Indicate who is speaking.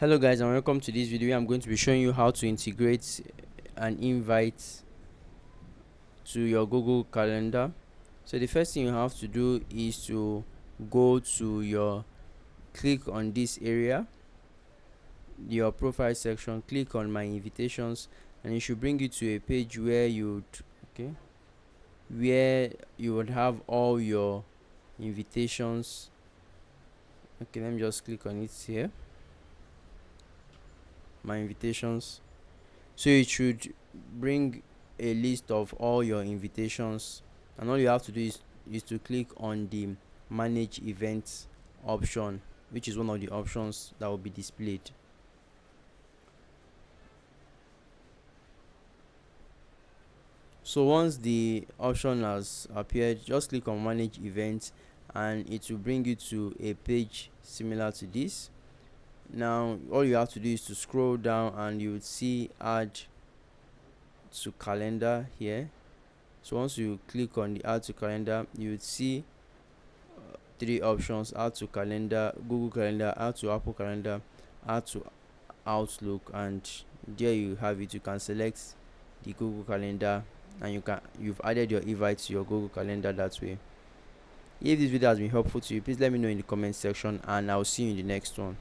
Speaker 1: Hello guys, and welcome to this video. I'm going to be showing you how to integrate an invite to your Google Calendar. So the first thing you have to do is to go to your click on this area, your profile section, click on my invitations, and it should bring you to a page where you would have all your invitations. Okay, let me just click on it here. My invitations. So it should bring a list of all your invitations, and all you have to do is to click on the manage events option, which is one of the options that will be displayed. So once the option has appeared, just click on manage events and it will bring you to a page similar to this. Now all you have to do is to scroll down and you would see add to calendar here. So once you click on the add to calendar, you would see three options: add to calendar, Google Calendar, add to Apple Calendar, add to Outlook, and there you have it. You can select the Google Calendar and you've added your Evite to your Google Calendar that way. If this video has been helpful to you, please let me know in the comment section and I'll see you in the next one.